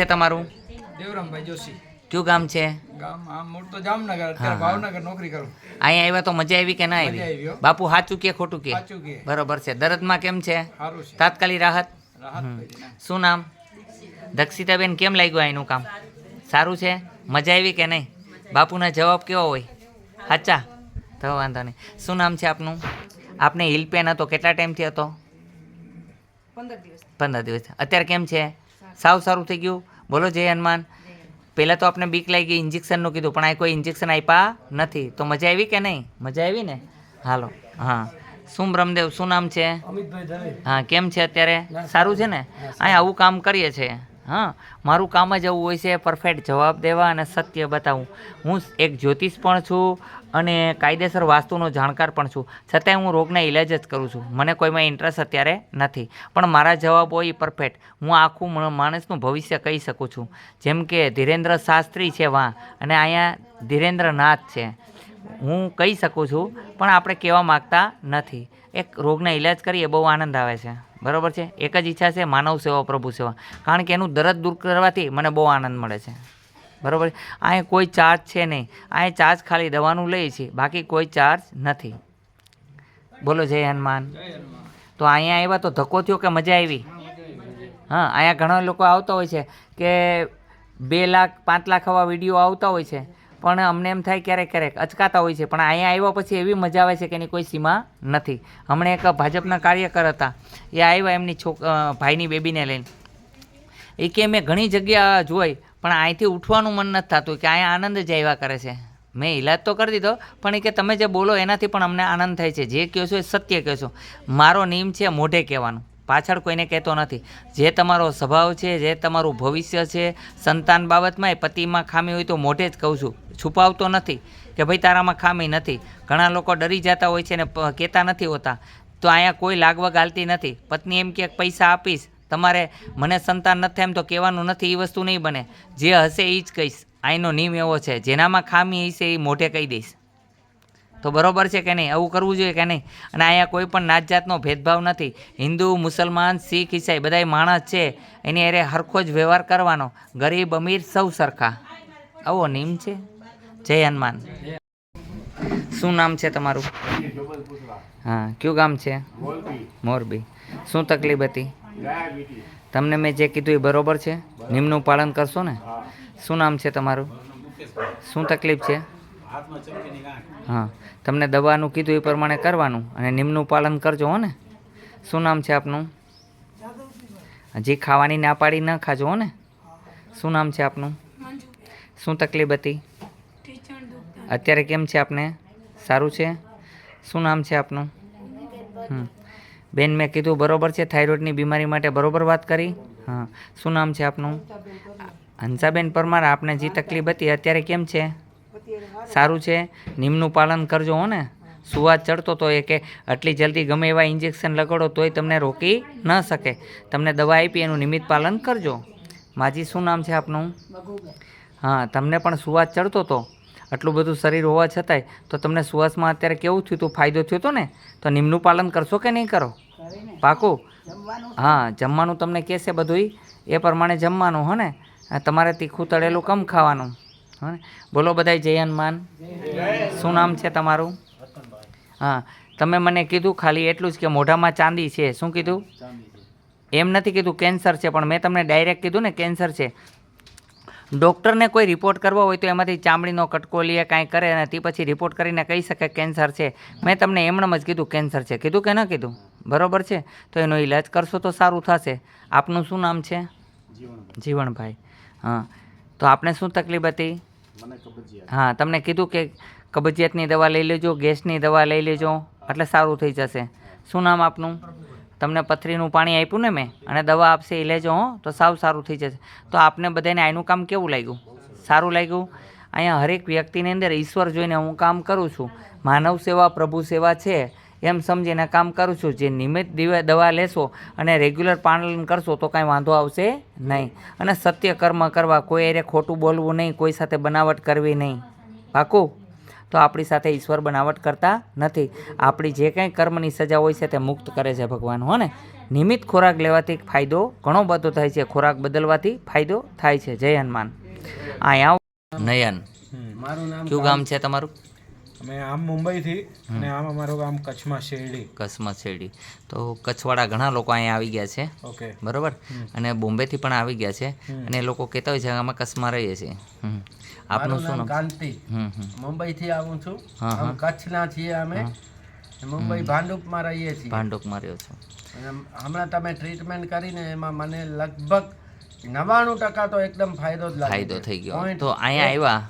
છે તમારું? દેવરામભાઈ જોશી. કયું ગામ છે? ગામ આમ મૂળ તો જામનગર, અત્યારે ભાવનગર નોકરી કરું. અહીંયા આવ્યા તો મજા આવી કે ના મજા આવી હો. બાપુ સાચું કે ખોટું કે? સાચું કે. બરોબર છે. દર્દમાં કેમ છે? સારું છે. તાત્કાલિક રાહત? રાહત પડી ને. શું નામ? દક્ષિતાબેન કેમ લાગ્યું એનું કામ? સારું છે? મજા આવી કે નહીં? બાપુના જવાબ કેવો હોય? સાચા? તો વાંધો નહીં. શું નામ છે આપનું? આપને હિલ પેન હતો, કેટલા ટાઈમથી હતો? 15 દિવસ. અત્યારે કેમ છે? સાવ સારું થઈ ગયું? બોલો જય હનુમાન. પહેલાં તો આપણે બીક લાગી, ઇન્જેક્શનનું કીધું, પણ આ કોઈ ઇન્જેક્શન આપ્યા નથી. તો મજા આવી કે નહીં? મજા આવી ને? હાલો. હા. શું બ્રહ્મદેવ, શું નામ છે? અમિતભાઈ દવે. હા, કેમ છે અત્યારે? સારું છે ને? અહીંયા આવું કામ કરીએ છીએ. હા, મારું કામ જ આવું હોય છે, પરફેક્ટ જવાબ દેવા અને સત્ય બતાવવું. હું એક જ્યોતિષ પણ છું અને કાયદેસર વાસ્તુનો જાણકાર પણ છું. છતાંય હું રોગના ઇલાજ જ કરું છું. મને કોઈમાં ઇન્ટરેસ્ટ અત્યારે નથી, પણ મારા જવાબ હોય એ પરફેક્ટ. હું આખું માણસનું ભવિષ્ય કહી શકું છું. જેમ કે ધીરેન્દ્ર શાસ્ત્રી છે વાં, અને અહીંયા ધીરેન્દ્રનાથ છે. હું કહી શકું છું, પણ આપણે કહેવા માગતા નથી. એક રોગના ઇલાજ કરીએ બહુ આનંદ આવે છે. બરાબર છે? એક જ ઈચ્છા છે, માનવ સેવા, પ્રભુ સેવા. કારણ કે એનું દર્દ દૂર કરવાથી મને બહુ આનંદ મળે છે. બરાબર? અહીંયા કોઈ ચાર્જ છે નહીં. અહીંયા ચાર્જ ખાલી દવાનું લઈએ છીએ, બાકી કોઈ ચાર્જ નથી. બોલો જય હનુમાન. તો અહીંયા આવ્યા તો ધક્કો થયો કે મજા આવી? હા, અહીંયા ઘણા લોકો આવતા હોય છે કે 2 લાખ 5 લાખ આવા વિડીયો આવતા હોય છે, પણ અમને એમ થાય ક્યારેક ક્યારેક અચકાતા હોય છે. પણ અહીંયા આવ્યા પછી એવી મજા આવે છે કે એની કોઈ સીમા નથી. હમણાં એક ભાજપના કાર્યકર હતા, એ આવ્યા એમની ભાઈની બેબીને લઈને. એ કે મેં ઘણી જગ્યા જોઈ, પણ અહીંથી ઉઠવાનું મન નથી થતું, કે અહીંયા આનંદ જ આવ્યા કરે છે. મેં ઇલાજ તો કરી દીધો, પણ એ કે તમે જે બોલો એનાથી પણ અમને આનંદ થાય છે. જે કહો છો એ સત્ય કહો છો. મારો નિયમ છે મોઢે કહેવાનું, પાછળ કોઈને કહેતો નથી. જે તમારો સ્વભાવ છે, જે તમારું ભવિષ્ય છે, સંતાન બાબતમાં પતિમાં ખામી હોય તો મોઢે જ કહું છું, છુપાવતો નથી કે ભાઈ તારામાં ખામી નથી. ઘણા લોકો ડરી જતા હોય છે ને કહેતા નથી હોતા. તો અહીંયા કોઈ લાગવગ હાલતી નથી. પત્ની એમ કે પૈસા આપીશ, તમારે મને સંતાન નથી એમ તો કહેવાનું નથી, એ વસ્તુ નહીં બને. જે હશે એ જ કહીશ. અહીંનો નિયમ એવો છે, જેનામાં ખામી હશે એ મોઢે કહી દઈશ. તો બરોબર છે કે નહીં? આવું કરવું જોઈએ કે નહીં? અને અહીંયા કોઈ પણ નાત જાતનો ભેદભાવ નથી. હિન્દુ, મુસલમાન, શીખ, ઈસાઈ બધાય માણસ છે, એની અરે સરખો જ વ્યવહાર કરવાનો. ગરીબ અમીર સૌ સરખા, આવો નિયમ છે. જય હનુમાન. શું નામ છે તમારું? હા, કયું ગામ છે? મોરબી. શું તકલીફ હતી તમને? મેં જે કીધું એ બરોબર છે? નિયમનું પાલન કરશો ને? શું નામ છે તમારું? શું તકલીફ છે? હા, તમને દવાનું કીધું એ પ્રમાણે કરવાનું અને નિયમનું પાલન કરજો હો ને. શું નામ છે આપનું? હજી ખાવાની ના પાડી ન ખાજો હો ને. શું નામ છે આપનું? શું તકલીફ હતી? અત્યારે કેમ છે આપને? સારું છે? શું નામ છે આપનું? બેન, મેં કીધું બરોબર છે? થાઇરોઇડની બીમારી માટે બરોબર વાત કરી? હા. શું નામ છે આપનું? હંસાબેન પરમાર. આપને જે તકલીફ હતી અત્યારે કેમ છે? સારું છે? નિયમનું પાલન કરજો હો ને. સુવાદ ચડતો તો એ કે આટલી જલ્દી ગમે એવા ઇન્જેક્શન લગાડો તોય તમને રોકી ન શકે. તમને દવા આપી, એનું નિયમિત પાલન કરજો. માજી, શું નામ છે આપનું? હા, તમને પણ સુવાદ ચડતો હતો, આટલું બધું શરીર હોવા છતાંય, તો તમને સુવાસમાં અત્યારે કેવું થયું હતું? ફાયદો થયો હતો ને? તો નિયમનું પાલન કરશો કે નહીં કરો? પાકું? હા, જમવાનું તમને કહેશે બધું એ પ્રમાણે જમવાનું હો ને. તમારે તીખું તળેલું કમ ખાવાનું હો ને. બોલો બધાય જય હનુમાન. શું નામ છે તમારું? હા, તમે મને કીધું ખાલી એટલું જ કે મોઢામાં ચાંદી છે. શું કીધું? એમ નથી કીધું કેન્સર છે, પણ મેં તમને ડાયરેક્ટ કીધું ને કેન્સર છે. ડૉક્ટરને કોઈ રિપોર્ટ કરવો હોય તો એમાંથી ચામડીનો કટકો લે, કાંઈ કરે, અને તે પછી રિપોર્ટ કરીને કહી શકે કેન્સર છે. મેં તમને એમણે જ કીધું કેન્સર છે. કીધું કે ન કીધું? બરોબર છે? તો એનો ઈલાજ કરશો તો સારું થશે. આપનું શું નામ છે? જીવણભાઈ. હા, તો આપને શું તકલીફ હતી? હા, તમને કીધું કે કબજિયાતની દવા લઈ લેજો, ગેસની દવા લઈ લેજો, એટલે સારું થઈ જશે. શું નામ આપનું? તમને પથરીનું પાણી આપ્યું ને મેં, અને દવા આપશે એ લેજો હો, તો સારું થઈ જશે. તો આપને બધાને આનું કામ કેવું લાગ્યું? સારું લાગ્યું? અહીંયા હરેક વ્યક્તિની અંદર ઈશ્વર જોઈને હું કામ કરું છું. માનવ સેવા, પ્રભુ સેવા છે એમ સમજીને કામ કરું છું. જે નિયમિત દવા લેશો અને રેગ્યુલર પાલન કરશો તો કાંઈ વાંધો આવશે નહીં. અને સત્ય કર્મ કરવા, કોઈ અરે ખોટું બોલવું નહીં, કોઈ સાથે બનાવટ કરવી નહીં. પાકું? તો આપણી સાથે ઈશ્વર બનાવટ કરતા નથી. આપણી જે કંઈ કર્મની સજા હોય છે તે મુક્ત કરે છે ભગવાન. હો ને, નિયમિત ખોરાક લેવાથી ફાયદો ઘણો બધો થાય છે. ખોરાક બદલવાથી ફાયદો થાય છે. જય હનુમાન. અહીંયા નયન, મારું નામ કયું ગામ છે તમારું? અમે આમ મુંબઈથી અને આમ અમારું ગામ કચ્છમાં શેરડી. કચ્છમાં શેરડી. તો કચ્છવાળા ઘણા લોકો અહીંયા આવી ગયા છે, ઓકે. બરાબર, અને બોમ્બેથી પણ આવી ગયા છે, અને એ લોકો કહેતા હોય છે કે અમે કચ્છમાં રહીએ છીએ. આપનું શું નામ? કાંતિ. મુંબઈથી આવું છું. હા, હા. અમે કચ્છના છીએ અમે. મુંબઈ ભાંડુપમાં રહીએ છીએ. ભાંડુપમાં રહ્યો છો. અને હમણાં તમે ટ્રીટમેન્ટ કરીને એમાં મને લગભગ 99% તો એકદમ ફાયદો જ લાગ્યો. ફાયદો થઈ ગયો. તો અહીંયા આવ્યા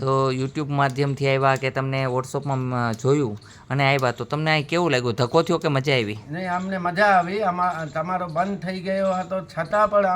તો યુટ્યુબ માધ્યમથી આવ્યા કે તમને વોટ્સઅપમાં જોયું અને આવ્યા, તો તમને અહીં કેવું લાગ્યું? ધક્કો થયો કે મજા આવી? નહીં, અમને મજા આવી. તમારો બંધ થઈ ગયો હતો છતાં પણ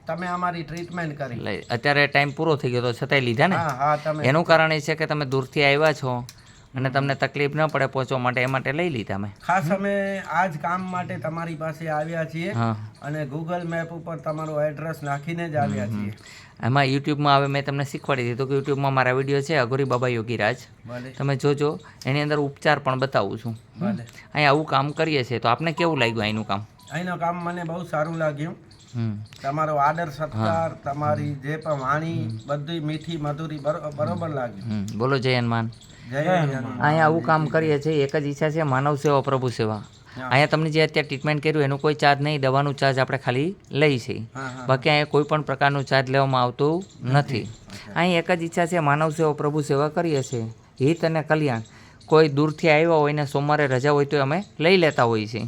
તમે અમારી ટ્રીટમેન્ટ કરી. અત્યારે ટાઈમ પૂરો થઈ ગયો તો છતાંય લીધા ને? હા, હા. તમે એનું કારણ એ છે કે તમે દૂરથી આવ્યા છો અને તમને તકલીફ ન પડે પહોંચવા માટે, એ માટે લઈ લીધા મેં. ખાસ અમે આ જ કામ માટે તમારી પાસે આવ્યા છીએ હા. અને ગૂગલ મેપ ઉપર તમારું એડ્રેસ નાખીને જ આવ્યા છીએ. એમાં યુટ્યુબમાં હવે મેં તમને શીખવાડી દીધું કે યુટ્યુબમાં મારા વિડીયો છે અઘોરી બાબા યોગીરાજ, ભલે. તમે જોજો. એની અંદર ઉપચાર પણ બતાવું છું. ભલે. અહીં આવું કામ કરીએ છીએ, તો આપને કેવું લાગ્યું અહીંનું કામ? અહીંનું કામ મને બહુ સારું લાગ્યું. હમ. તમારો આદર સત્કાર, તમારી જે પણ વાણી, બધી મીઠી મધુરી બરોબર લાગ્યું. બોલો જય હનુમાન. જય હનુમાન. અહીંયા આવું કામ કરીએ છીએ. એક જ ઈચ્છા છે, માનવ સેવા પ્રભુ સેવા. અહીંયા તમને જે અત્યારે ટ્રીટમેન્ટ કર્યું એનું કોઈ ચાર્જ નહીં, દવાનું ચાર્જ આપણે ખાલી લઈએ છીએ. બાકી અહીંયા કોઈ પણ પ્રકારનું ચાર્જ લેવામાં આવતું નથી. અહીં એક જ ઈચ્છા છે, માનવ સેવા પ્રભુ સેવા કરીએ છીએ. હિત અને કલ્યાણ. કોઈ દૂરથી આવ્યા હોય ને સોમવારે રજા હોય તો અમે લઈ લેતા હોઈએ છીએ.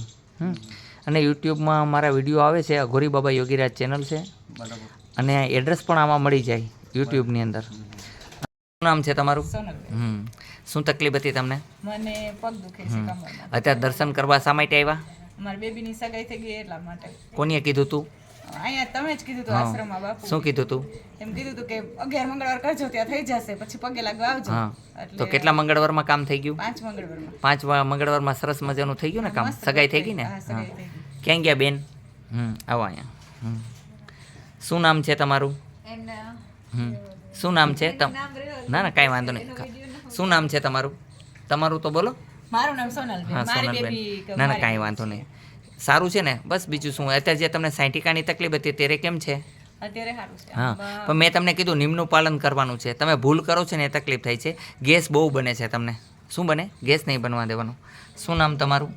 અને યુટ્યુબમાં મારા વિડીયો આવે છે, અઘોરી બાબા યોગીરાજ ચેનલ છે, બરાબર. અને એડ્રેસ પણ આમાં મળી જાય યુટ્યુબની અંદર. શું નામ છે તમારું? શું તકલીફ હતી તમને? મને પગ દુખે છે કમરમાં. અત્યારે દર્શન કરવા શા માટે આવ્યા? મારી બેબીની સગાઈ થઈ ગઈ એટલા માટે. કોનીએ કીધું તું? અહીંયા તમે જ કીધું હતું હા. આશ્રમમાં બાપુ. શું કીધું તું? એમ કીધું હતું કે 11 મંગળવાર કરજો ત્યાં થઈ જશે, પછી પગે લાગવા આવજો. હા. એટલે તો કેટલા મંગળવારમાં કામ થઈ ગયું? 5 મંગળવારમાં. 5 મંગળવારમાં સરસ મજાનું થઈ ગયું ને કામ? મસ્ત સગાઈ થઈ ગઈ ને? હા, સગાઈ થઈ ગઈ. ક્યાં ગયા બેન? આવો અહીંયા. શું નામ છે તમારું? શું નામ છે? ના ના, કાંઈ વાંધો નહીં. શું નામ છે તમારું? તમારું તો બોલો. મારું નામ સોનલબેન. હા, મારી સોનલબેન. બેબી ના ના, કાંઈ વાંધો નહીં. સારું છે ને? બસ બીજું શું. અત્યારે જે તમને સાયટિકાની તકલીફ હતી ત્યારે કેમ છે? અત્યારે સારું છે. હા, પણ મેં તમને કીધું નિયમનું પાલન કરવાનું છે. તમે ભૂલ કરો છો ને એ તકલીફ થાય છે. ગેસ બહુ બને છે તમને. શું બને? ગેસ નહીં બનવા દેવાનું. શું નામ તમારું?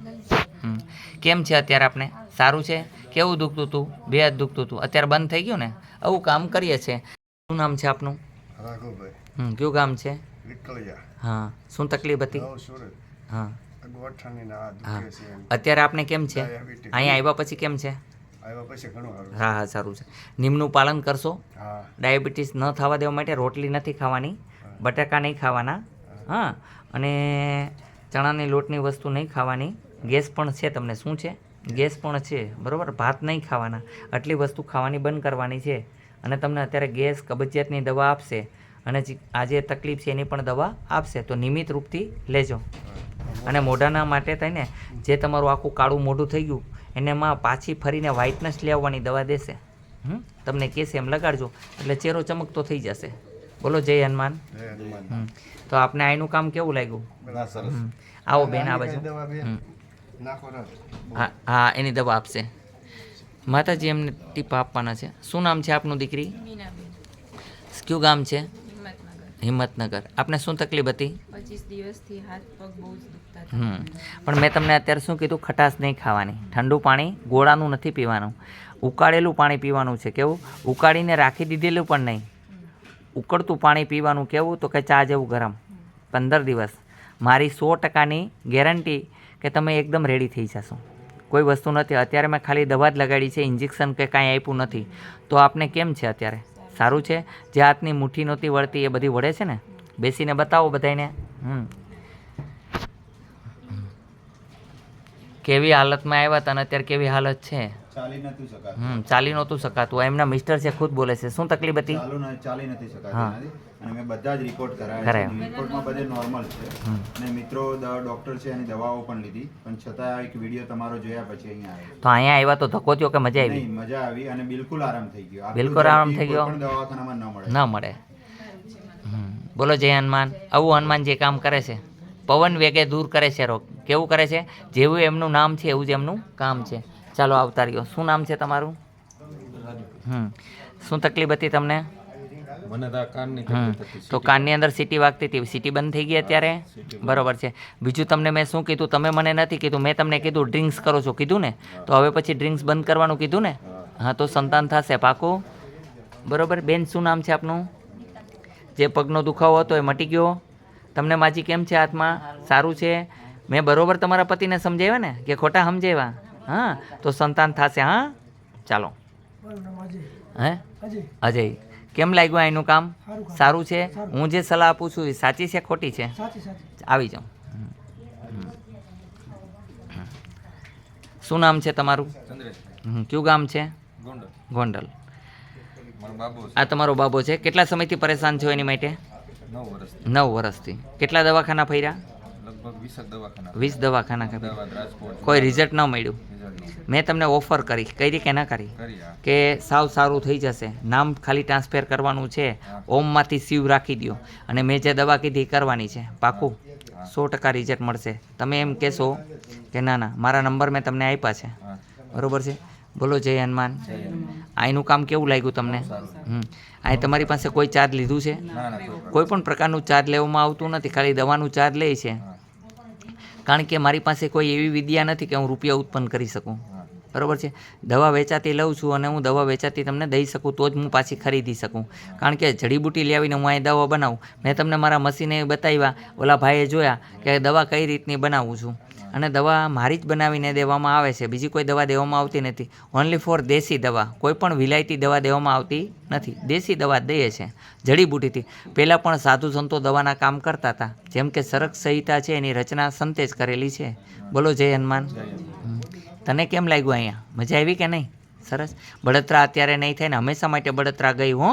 કેમ છે અત્યારે આપને? સારું છે? કેવું દુખતું હતું? બે હાથ દુખતું હતું, અત્યારે બંધ થઈ ગયું ને? આવું કામ કરીએ છીએ. શું નામ છે આપનું? રાઘુભાઈ કયું ગામ છે? વિકલિયા. હા. શું તકલીફ હતી? સુરત. હા. ગોઠણની ના આ હા. દુખે છે એમ. અત્યારે આપને કેમ છે? ડાયાબિટીસ. અહીંયા આવ્યા પછી કેમ છે? આવ્યા પછી ઘણું સારું. હા હા, સારું છે. નિયમનું પાલન કરશો. હા. ડાયાબિટીસ ન થવા દેવા માટે રોટલી નથી ખાવાની, બટાકા નહીં ખાવાના, હા, અને ચણાની લોટની વસ્તુ નહીં ખાવાની. ગેસ પણ છે તમને? શું છે? ગેસ પણ છે, બરાબર. ભાત નહીં ખાવાના. આટલી વસ્તુ ખાવાની બંધ કરવાની છે. અને તમને અત્યારે ગેસ, કબજિયાતની દવા આપશે, અને આ જે તકલીફ છે એની પણ દવા આપશે, તો નિયમિત રૂપથી લેજો. અને મોઢાના માટે થઈને જે તમારું આખું કાળું મોઢું થઈ ગયું એનેમાં પાછી ફરીને વ્હાઇટનેસ લેવાની દવા દેશે. તમને કહેશે એમ લગાડજો, એટલે ચહેરો ચમકતો થઈ જશે. બોલો જય હનુમાન. જય હનુમાન. તો આપને આનું કામ કેવું લાગ્યું? બધા સરસ. આવો બેન આ બાજુ. દવા બેન નાખો રાત. હા હા, એની દવા આપશે. માતાજી એમને ટીપ આપવાના છે. શું નામ છે આપનું દીકરી? મીનાબેન. કયું ગામ છે? હિંમતનગર. હિંમતનગર. આપને શું તકલીફ હતી? 25 દિવસથી હાથ પગ બહુ જ દુખતા હતા. પણ મેં તમને અત્યારે શું કીધું? ખટાશ નહીં ખાવાની, ઠંડુ પાણી ગોળાનું નથી પીવાનું, ઉકાળેલું પાણી પીવાનું છે. કેવું? ઉકાળીને રાખી દીધેલું પણ નહીં, ઉકળતું પાણી પીવાનું. કેવું? તો કે ચા જેવું ગરમ. 15 દિવસ મારી 100%ની ગેરંટી કે તમે એકદમ રેડી થઈ જશો. કોઈ વસ્તુ નથી. અત્યારે મેં ખાલી દવા જ લગાડી છે, ઇન્જેક્શન કે કાંઈ આપ્યું નથી. તો આપને કેમ છે અત્યારે? સારું છે? જે હાથની મુઠ્ઠી નહોતી વળતી એ બધી વળે છે ને? બેસીને બતાવો બધાને. કેવી હાલતમાં આવ્યા હતા અને અત્યારે કેવી હાલત છે? ચાલી નહોતું શકાતું. એમના મિસ્ટર છે, ખુદ બોલે છે. શું તકલીફ હતી? ચાલી નથી શકાતી હા. એનાથી. અને મેં બધા જ રિપોર્ટ કરાયા કરાયા. છે. રિપોર્ટમાં બધે નોર્મલ છે. અને મિત્રો ડોક્ટર છે એની દવાઓ પણ લીધી, પણ છતાં એક વિડીયો તમારો જોયા પછી અહીંયા આવ્યો. તો અહીંયા આવ્યા તો ધક્કો થયો કે મજા આવી? નહીં, મજા આવી અને બિલકુલ આરામ થઈ ગયો. બિલકુલ આરામ થઈ ગયો? કોઈ પણ દવાખાનામાં ન મળે. ન મળે. બોલો જય હનુમાન. આવું હનુમાન જે કામ કરે છે, પવન વેગે દૂર કરે છે રોગ. કેવું કરે છે? જેવું એમનું નામ છે એવું જ એમનું કામ છે. ચાલો આવતા રહ્યો. શું નામ છે તમારું? શું તકલીફ હતી તમને? તો કાનની અંદર સીટી વાગતી હતી, સીટી બંધ થઈ ગઈ અત્યારે? બરોબર છે. બીજું તમને મેં શું કીધું? તમે મને નથી કીધું, મેં તમને કીધું ડ્રિંક્સ કરો છો કીધું ને, તો હવે પછી ડ્રિંક્સ બંધ કરવાનું કીધું ને? હા, તો સંતાન થશે પાકું? બરોબર. બેન શું નામ છે આપનું? જે પગનો દુખાવો હતો એ મટી ગયો? તમને માજી કેમ છે હાથમાં? સારું છે? મેં બરોબર તમારા પતિને સમજાવ્યા ને કે ખોટા સમજાવ્યા? હા, તો સંતાન થશે. હા, ચાલો. હે અજય, કેમ લાગ્યું એનું કામ? સારું છે? હું જે સલાહ આપું છું એ સાચી છે ખોટી છે? આવી જાઉં. શું નામ છે તમારું? કયું ગામ છે? ગોંડલ. આ તમારો બાબો છે. કેટલા સમયથી પરેશાન છો એની માટે? 9 વર્ષથી. કેટલા દવાખાના ફર્યા? 20 દવાખાના કોઈ રિઝલ્ટ ન મળ્યું? મેં તમને ઓફર કરી કે ના કરી કે સાવ સારું થઈ જશે, નામ ખાલી ટ્રાન્સફર કરવાનું છે, ઓમમાંથી શિવ રાખી દો અને મેં જે દવા કીધી કરવાની છે. પાકું 100% રિઝલ્ટ મળશે. તમે એમ કહેશો કે ના ના મારા નંબર મેં તમને આપ્યા છે, બરોબર છે? બોલો જય હનુમાન. આનું કામ કેવું લાગ્યું તમને? આ તમારી પાસે કોઈ ચાર્જ લીધું છે? કોઈ પણ પ્રકારનું ચાર્જ લેવામાં આવતું નથી, ખાલી દવાનું ચાર્જ લે છે. કારણ કે મારી પાસે કોઈ એવી વિદ્યા નથી કે હું રૂપિયા ઉત્પન્ન કરી શકું, બરાબર છે? દવા વેચાતી લઉં છું અને હું દવા વેચાતી તમને દઈ શકું તો જ હું પાછી ખરીદી શકું. કારણ કે જડીબુટી લાવીને હું અહીં દવા બનાવું. મેં તમને મારા મશીને બતાવ્યા, ઓલા ભાઈએ જોયા કે દવા કઈ રીતની બનાવું છું, અને દવા મારી જ બનાવીને દેવામાં આવે છે, બીજી કોઈ દવા દેવામાં આવતી નથી. ઓનલી ફોર દેશી દવા, કોઈ પણ વિલાયતી દવા દેવામાં આવતી નથી. દેશી દવા દઈએ છે જડીબુટીથી. પહેલાં પણ સાધુ સંતો દવાના કામ કરતા હતા, જેમ કે સરક સંહિતા છે એની રચના સંતે જ કરેલી છે. બોલો જય હનુમાન. તને કેમ લાગ્યું અહીંયા? મજા આવી કે નહીં? સરસ. બળતરા અત્યારે નહીં થાય ને હંમેશા માટે બળતરા ગઈ હો.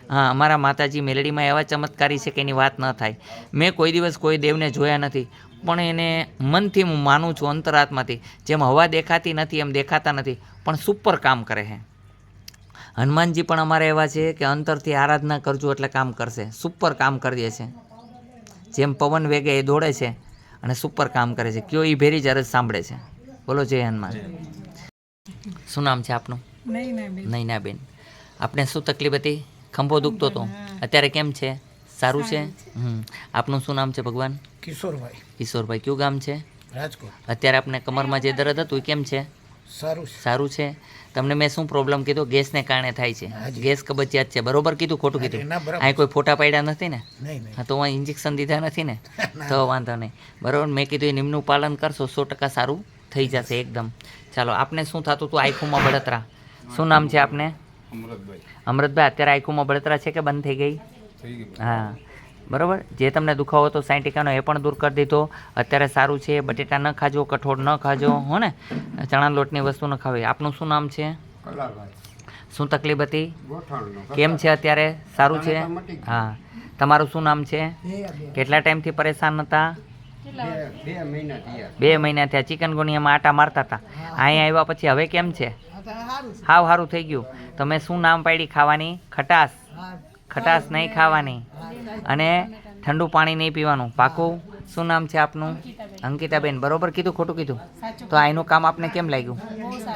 હા, અમારા માતાજી મેલડીમાં એવા ચમત્કારી છે કે એની વાત ન થાય. મેં કોઈ દિવસ કોઈ દેવને જોયા નથી, પણ એને મનથી હું માનું છું, અંતરાત્માથી. જેમ હવા દેખાતી નથી એમ દેખાતા નથી, પણ સુપર કામ કરે છે. હનુમાનજી પણ અમારે એવા છે કે અંતરથી આરાધના કરજો એટલે કામ કરશે. સુપર કામ કરીએ છે. જેમ પવન વેગે એ દોડે છે અને સુપર કામ કરે છે. કયો એ ભેરી જ અરજ સાંભળે છે. બોલો જય હનુમાન. શું નામ છે આપનું? નૈનાબેન. આપને શું તકલીફ હતી? ખંભો દુખતો હતો, અત્યારે કેમ છે? સારું છે? આપનું શું નામ છે ભગવાન? કિશોરભાઈ. કયું ગામ છે? રાજકોટ. અત્યારે આપને કમરમાં જે દર્દ હતું એ કેમ છે? સારું છે. તમને મેં શું પ્રોબ્લેમ કીધો? ગેસને કારણે થાય છે. ગેસ કબજિયાત છે, બરોબર કીધું ખોટું કીધું? અહીં કોઈ ફોટા પાડ્યા નથી ને? હા, તો અહીં ઇન્જેક્શન દીધા નથી ને? તો વાંધો નહીં, બરોબર. મેં કીધું એ નિયમનું પાલન કરશો 100% સારું થઈ જશે એકદમ. ચાલો. આપને શું થતું હતું? આંખોમાં બળતરા. શું નામ છે આપને? અમૃતભાઈ. અત્યારે આંખોમાં બળતરા છે કે બંધ થઈ ગઈ? હા, બરાબર. જે તમને દુખાવો હતો 60% એ પણ દૂર કરી દીધો. અત્યારે સારું છે. બટેટા ન ખાજો, કઠોળ ન ખાજો, હો ને? ચણા લોટની વસ્તુ ન ખાવી. આપનું શું નામ છે? શું તકલીફ હતી? કેમ છે અત્યારે? સારું છે? હા. તમારું શું નામ છે? કેટલા ટાઈમથી પરેશાન હતા? 2 મહિના થયા. ચિકનગુનિયામાં આટા મારતા હતા. અહીંયા આવ્યા પછી હવે કેમ છે? હાવ સારું થઈ ગયું. તમે શું નામ પાડી ખાવાની? ખટાશ. ખટાશ નહીં ખાવાની અને ઠંડુ પાણી નહીં પીવાનું. પાકું? શું નામ છે આપનું? અંકિતાબેન. બરોબર કીધું ખોટું કીધું? તો આનું કામ આપને કેમ લાગ્યું?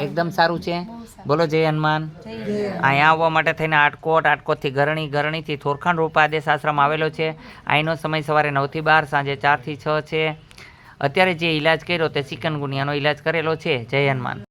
એકદમ સારું છે. બોલો જય હનુમાન. અહીંયા આવવા માટે થઈને આટકોટથી ગરણીથી થોરખાણ રૂપા આદેશ આશ્રમ આવેલો છે. અહીંનો સમય સવારે 9 થી 12, સાંજે 4 થી 6 છે. અત્યારે જે ઈલાજ કર્યો તે ચિકનગુનિયાનો ઈલાજ કરેલો છે. જય હનુમાન.